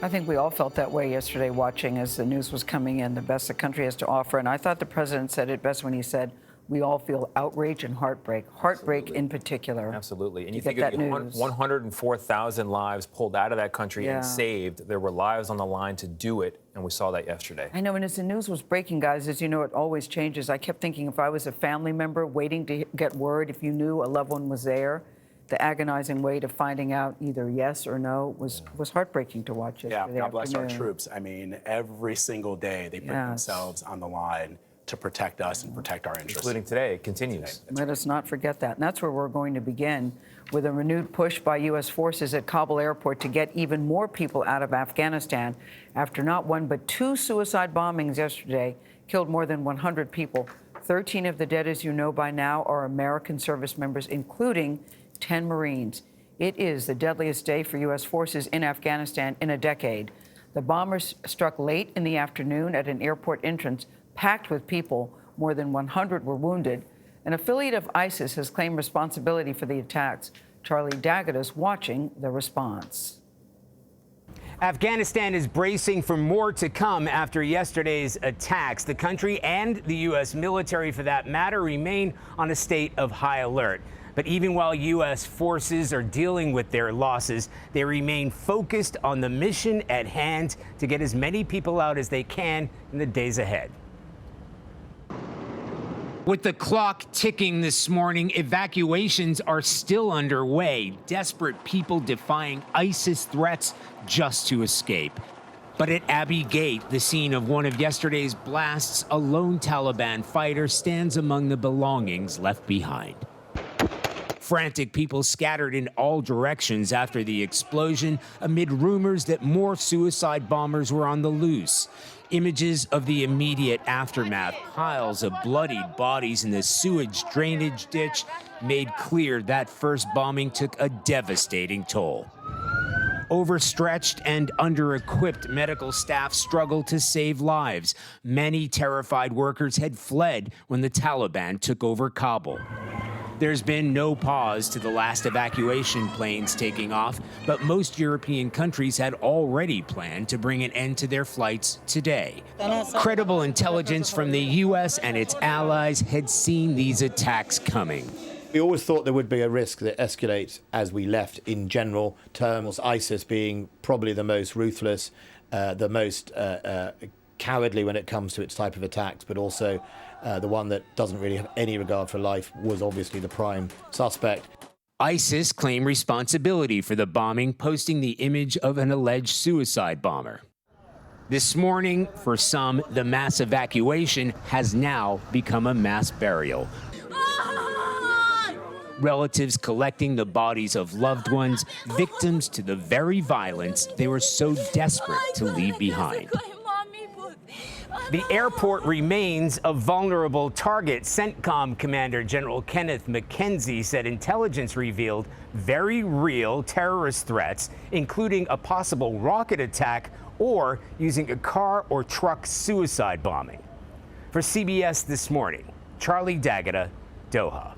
I think we all felt that way yesterday watching as the news was coming in, the best the country has to offer. And I thought the president said it best when he said, we all feel outrage and heartbreak. Heartbreak in particular. Absolutely. And you think of the 104,000 lives pulled out of that country and saved. There were lives on the line to do it, and we saw that yesterday. I know, and as the news was breaking, guys, as you know, it always changes. I kept thinking if I was a family member waiting to get word, if you knew a loved one was there, the agonizing wait of finding out either yes or no was heartbreaking to watch yesterday. Yeah, God bless our troops. I mean, every single day they put themselves on the line to protect us and protect our interests. Including today, it continues. Let us not forget that. And that's where we're going to begin, with a renewed push by U.S. forces at Kabul airport to get even more people out of Afghanistan after not one but two suicide bombings yesterday killed more than 100 people. 13 of the dead, as you know by now, are American service members, including 10 Marines. It is the deadliest day for U.S. forces in Afghanistan in a decade. The bombers struck late in the afternoon at an airport entrance packed with people. More than 100 were wounded. An affiliate of ISIS has claimed responsibility for the attacks. Charlie Daggett is watching the response. Afghanistan is bracing for more to come after yesterday's attacks. The country and the U.S. military, for that matter, remain on a state of high alert. But even while U.S. forces are dealing with their losses, they remain focused on the mission at hand to get as many people out as they can in the days ahead. With the clock ticking this morning, evacuations are still underway. Desperate people defying ISIS threats just to escape. But at Abbey Gate, the scene of one of yesterday's blasts, a lone Taliban fighter stands among the belongings left behind. Frantic people scattered in all directions after the explosion, amid rumors that more suicide bombers were on the loose. Images of the immediate aftermath, piles of bloodied bodies in the sewage drainage ditch, made clear that first bombing took a devastating toll. Overstretched and under-equipped medical staff struggled to save lives. Many terrified workers had fled when the Taliban took over Kabul. There's been no pause to the last evacuation planes taking off, but most European countries had already planned to bring an end to their flights today. Credible intelligence from the U.S. and its allies had seen these attacks coming. We always thought there would be a risk that escalates as we left in general terms, ISIS being probably the most ruthless, the most cowardly when it comes to its type of attacks, but also the one that doesn't really have any regard for life was obviously the prime suspect. ISIS claimed responsibility for the bombing, posting the image of an alleged suicide bomber. This morning, for some, the mass evacuation has now become a mass burial. Relatives collecting the bodies of loved ones, victims to the very violence they were so desperate to leave behind. The airport remains a vulnerable target. CENTCOM Commander General Kenneth McKenzie said intelligence revealed very real terrorist threats, including a possible rocket attack or using a car or truck suicide bombing. For CBS This Morning, Charlie Daggett, Doha.